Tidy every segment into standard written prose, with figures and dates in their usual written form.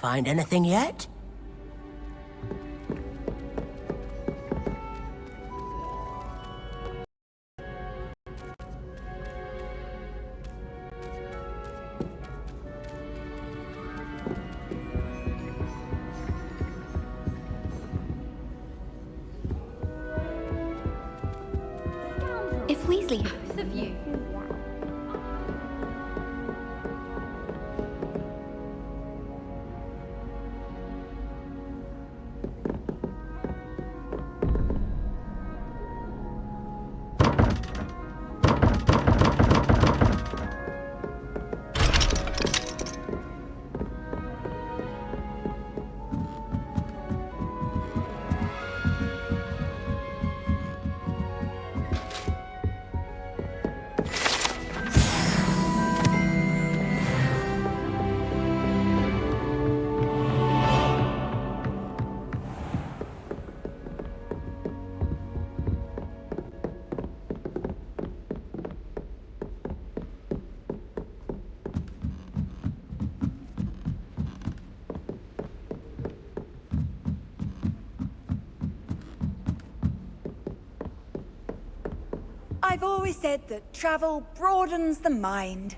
Find anything yet? If Weasley, both of you. I've always said that travel broadens the mind.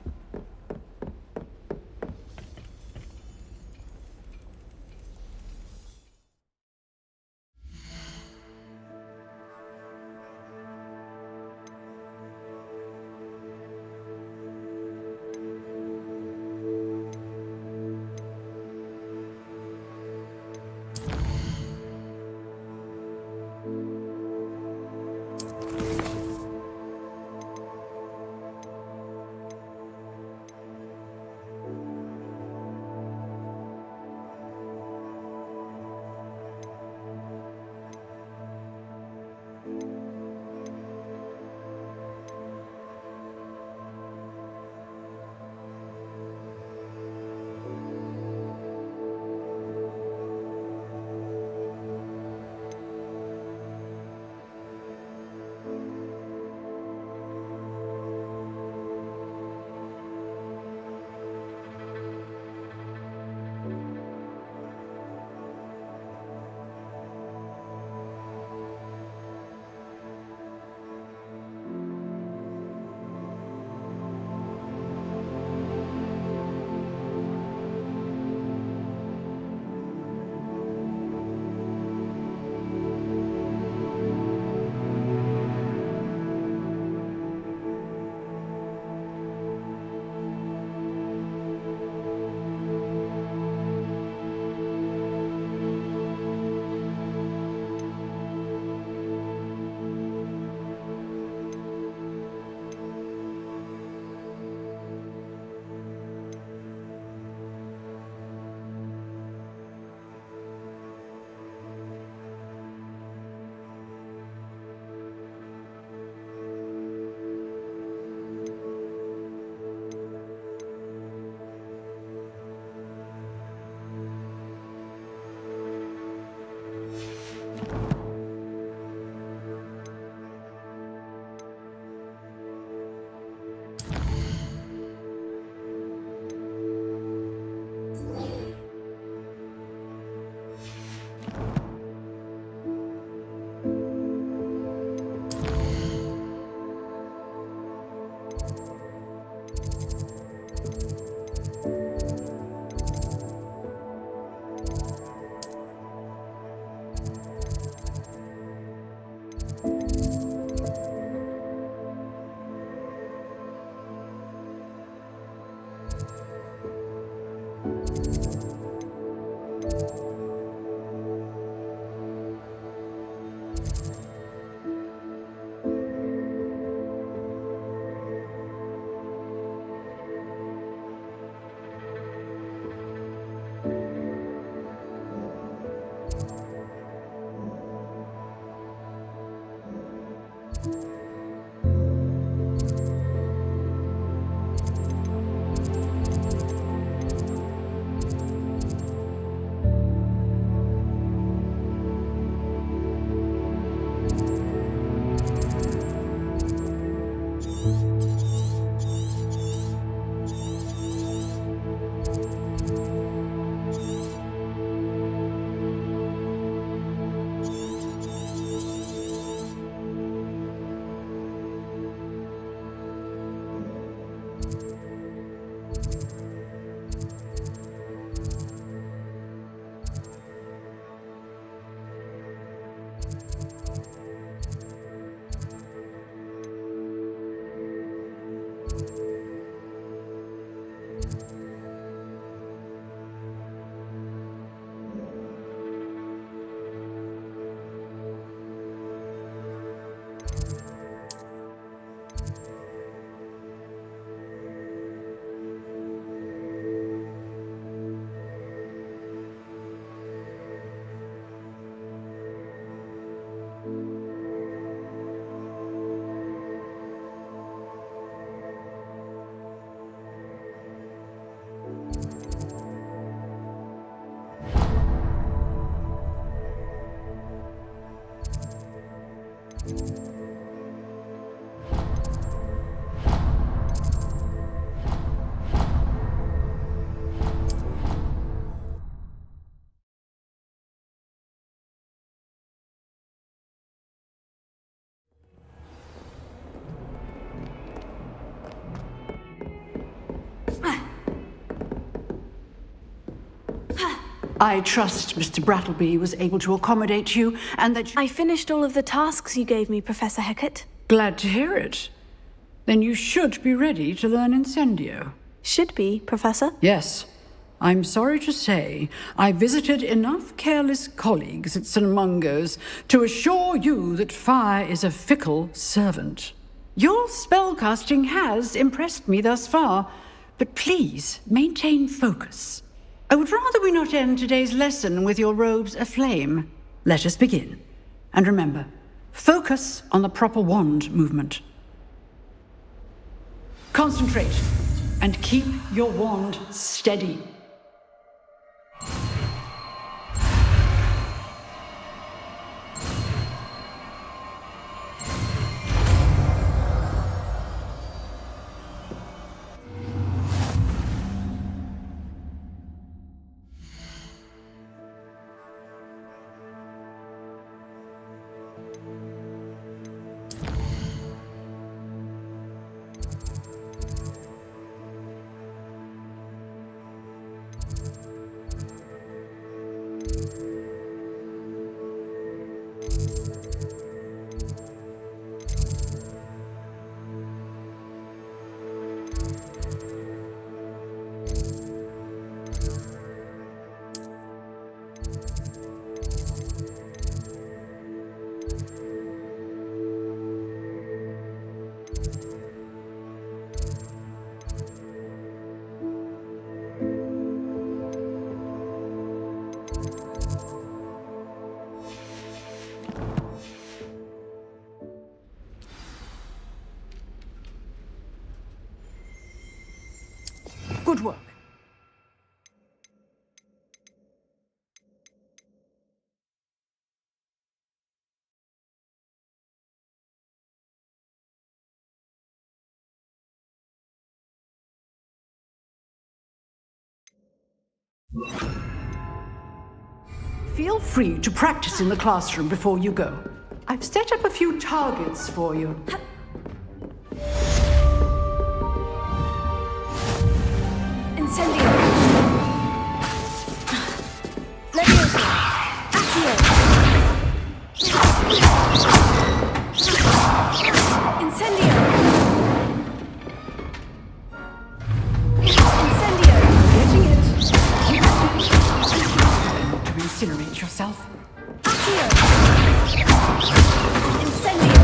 I trust Mr. Brattleby was able to accommodate you, and that I finished all of the tasks you gave me, Professor Hecat. Glad to hear it. Then you should be ready to learn Incendio. Should be, Professor. Yes. I'm sorry to say, I visited enough careless colleagues at St. Mungo's to assure you that fire is a fickle servant. Your spellcasting has impressed me thus far, but please maintain focus. I would rather we not end today's lesson with your robes aflame. Let us begin. And remember, focus on the proper wand movement. Concentrate, and keep your wand steady. Good work. Feel free to practice in the classroom before you go. I've set up a few targets for you. Incendio. Leviosa. Accio. Incendio. Incendio. Getting it. To incinerate yourself. Accio. Incendio.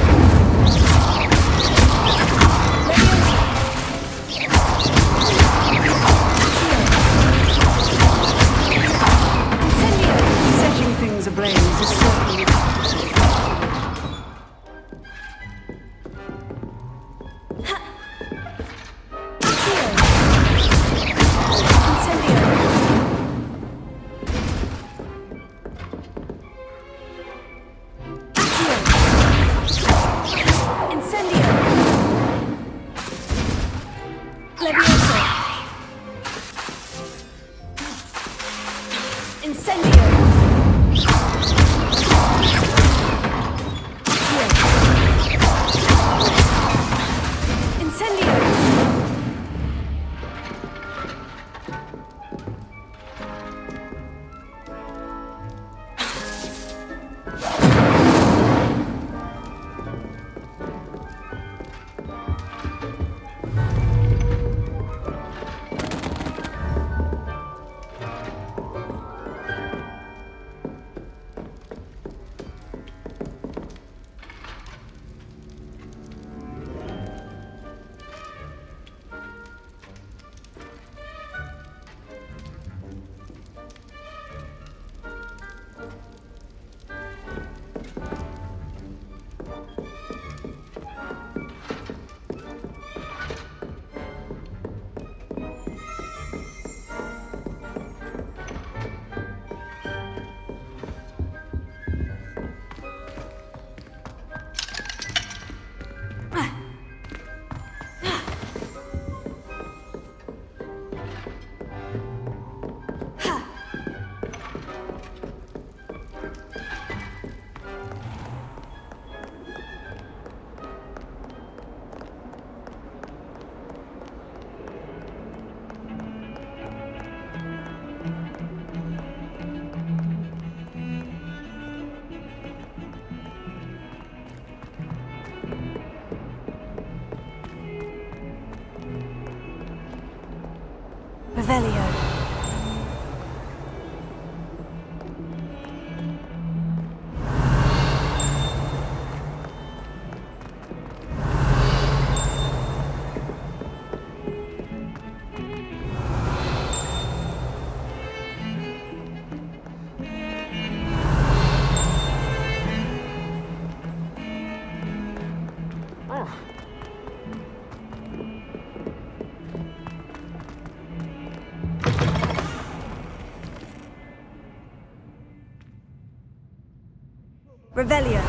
Revelio. Revelio.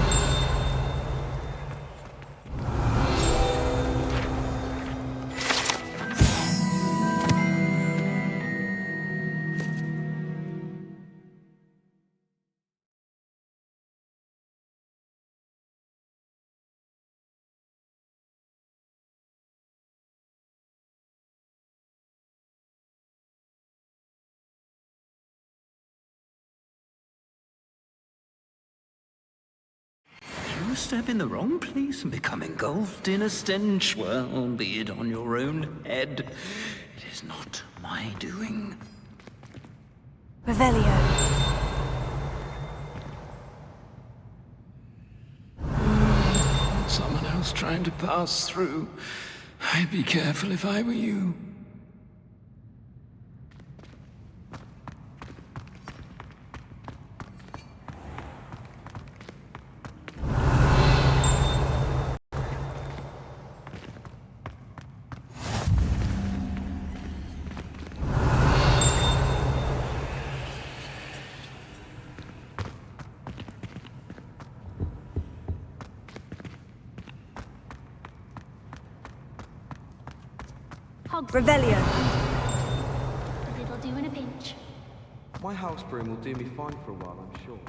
You step in the wrong place and become engulfed in a stench, well, be it on your own head. It is not my doing. Revelio. Someone else trying to pass through. I'd be careful if I were you. Revelio. But it'll do in a pinch. My house broom will do me fine for a while, I'm sure.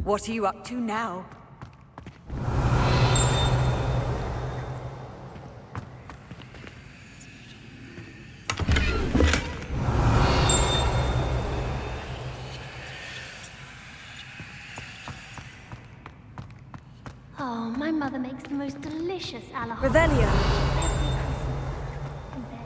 What are you up to now? Oh, my mother makes the most delicious alahal. Revelio. Every Christmas. And then-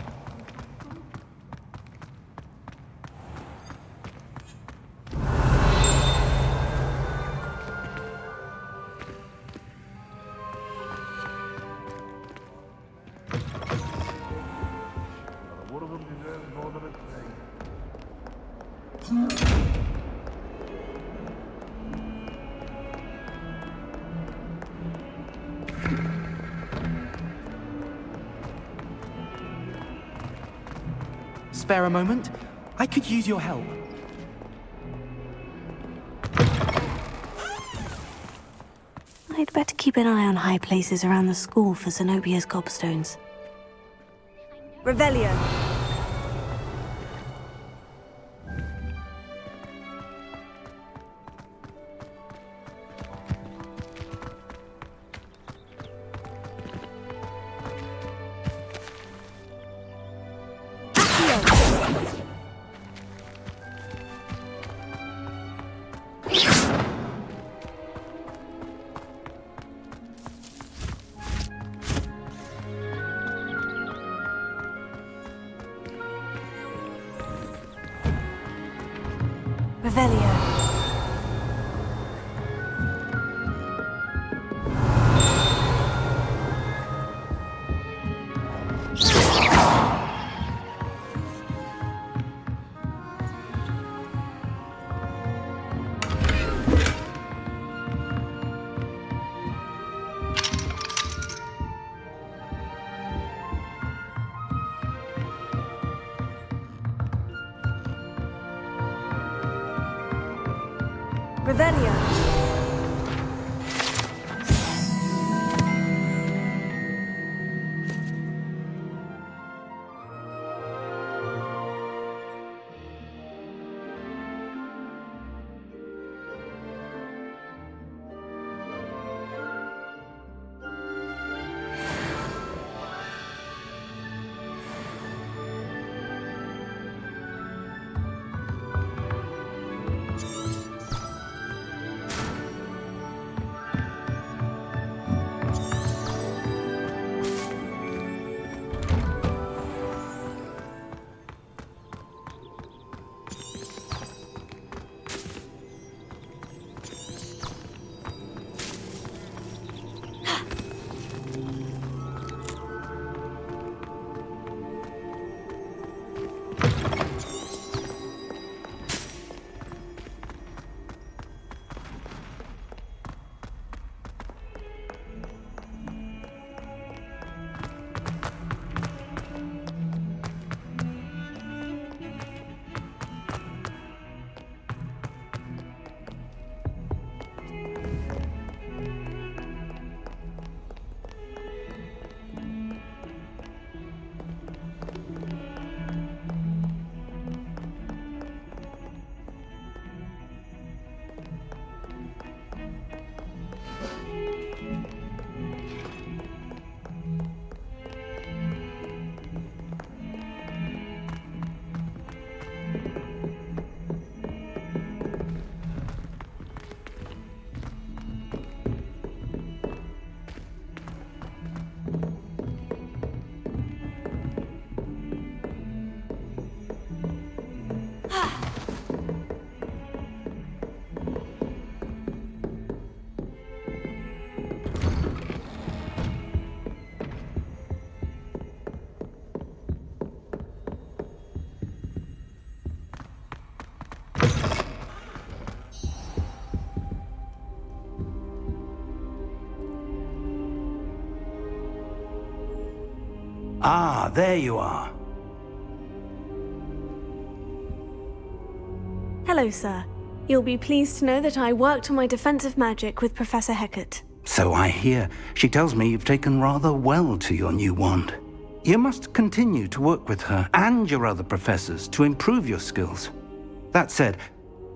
Spare a moment? I could use your help. I'd better keep an eye on high places around the school for Zenobia's gobstones. Revelio. Revelio. Revelio. Ah, there you are. Hello, sir. You'll be pleased to know that I worked on my defensive magic with Professor Hecat. So I hear. She tells me you've taken rather well to your new wand. You must continue to work with her and your other professors to improve your skills. That said,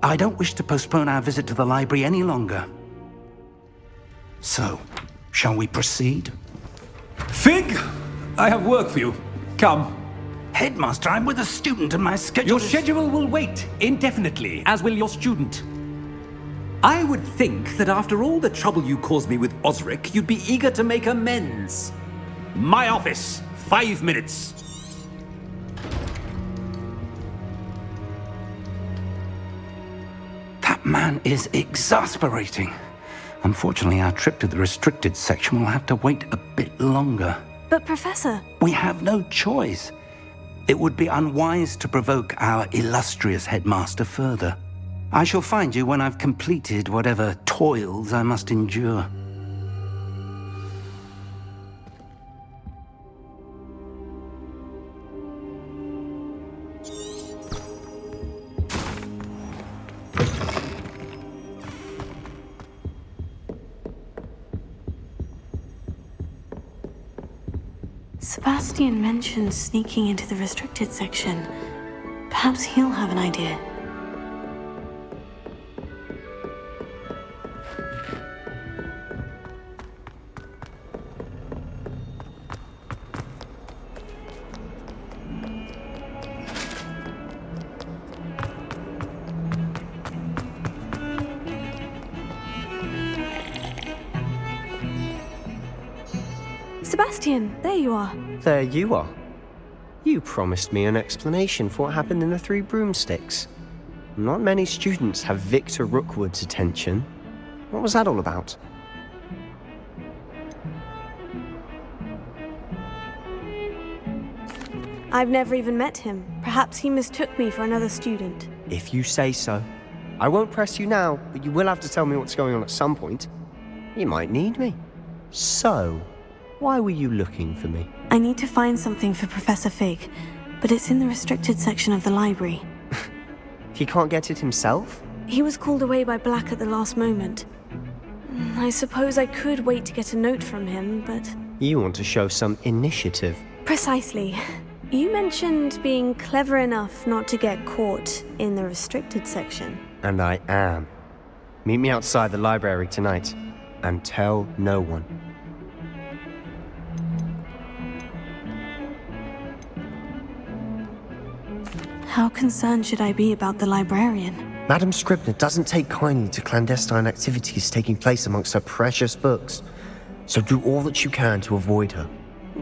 I don't wish to postpone our visit to the library any longer. So, shall we proceed? Fig! I have work for you. Come. Headmaster, I'm with a student and my schedule Your schedule will wait indefinitely, as will your student. I would think that after all the trouble you caused me with Osric, you'd be eager to make amends. My office, 5 minutes. That man is exasperating. Unfortunately, our trip to the restricted section will have to wait a bit longer. But, Professor... We have no choice. It would be unwise to provoke our illustrious headmaster further. I shall find you when I've completed whatever toils I must endure. Sebastian mentioned sneaking into the restricted section. Perhaps he'll have an idea. Sebastian, there you are. There you are. You promised me an explanation for what happened in the Three Broomsticks. Not many students have Victor Rookwood's attention. What was that all about? I've never even met him. Perhaps he mistook me for another student. If you say so. I won't press you now, but you will have to tell me what's going on at some point. You might need me. So, why were you looking for me? I need to find something for Professor Fig, but it's in the restricted section of the library. He can't get it himself? He was called away by Black at the last moment. I suppose I could wait to get a note from him, but... You want to show some initiative. Precisely. You mentioned being clever enough not to get caught in the restricted section. And I am. Meet me outside the library tonight, and tell no one. How concerned should I be about the librarian? Madam Scribner doesn't take kindly to clandestine activities taking place amongst her precious books, so do all that you can to avoid her.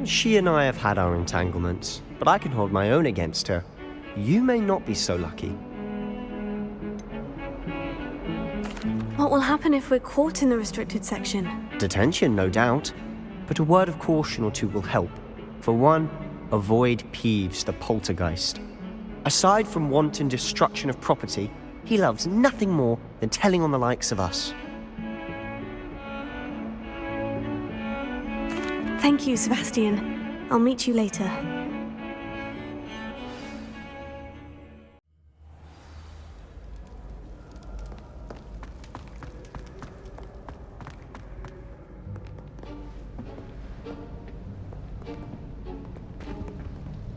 She and I have had our entanglements, but I can hold my own against her. You may not be so lucky. What will happen if we're caught in the restricted section? Detention, no doubt, but a word of caution or two will help. For one, avoid Peeves the poltergeist. Aside from wanton destruction of property, he loves nothing more than telling on the likes of us. Thank you, Sebastian. I'll meet you later.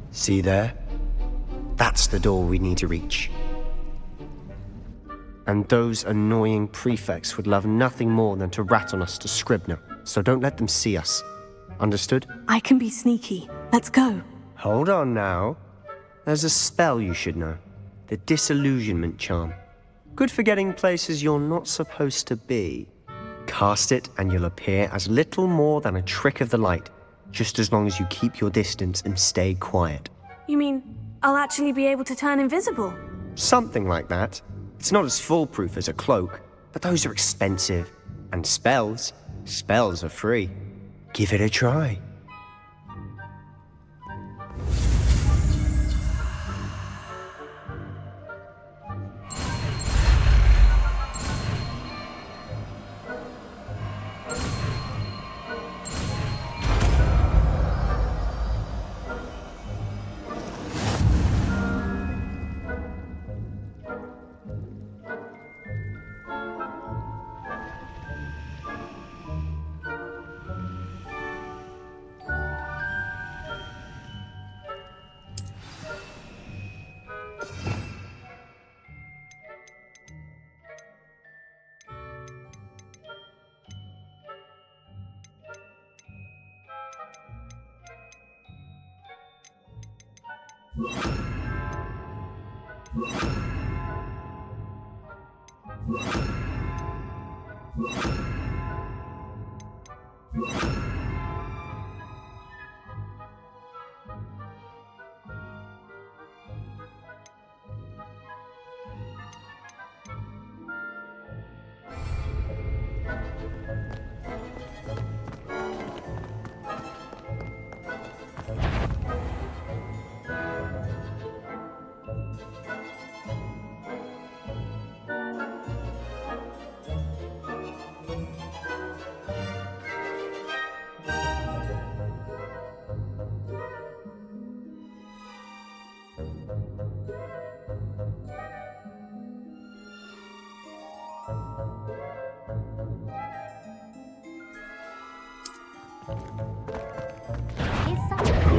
See there? That's the door we need to reach. And those annoying prefects would love nothing more than to rat on us to Scribner, so don't let them see us. Understood? I can be sneaky. Let's go. Hold on now. There's a spell you should know. The Disillusionment Charm. Good for getting places you're not supposed to be. Cast it and you'll appear as little more than a trick of the light, just as long as you keep your distance and stay quiet. You mean I'll actually be able to turn invisible? Something like that. It's not as foolproof as a cloak, but those are expensive. And spells are free. Give it a try. You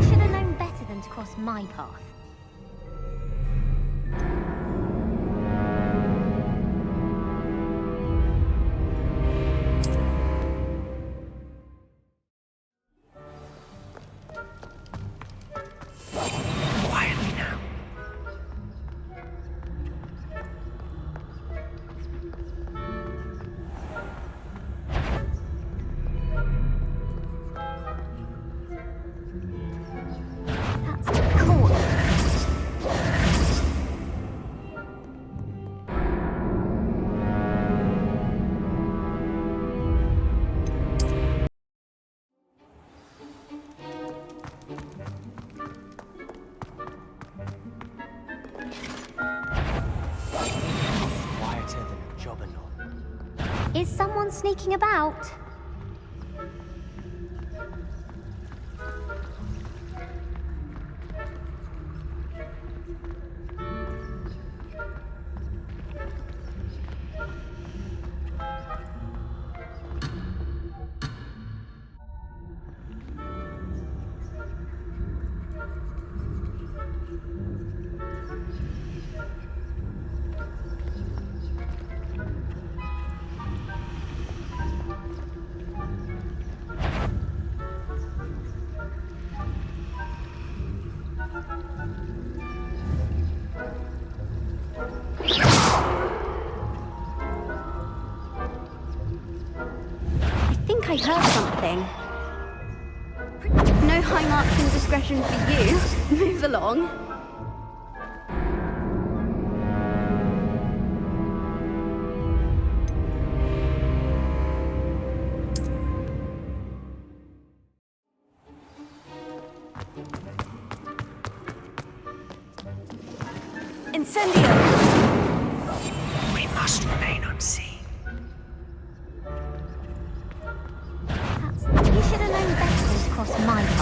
should have known better than to cross my path. Quietly now. That's cool. Quieter than a jobberknoll. Is someone sneaking about? I think I heard something. No high marks in discretion for you. Move along. Incendio! We must remain unseen. You should have known better than to cross my path.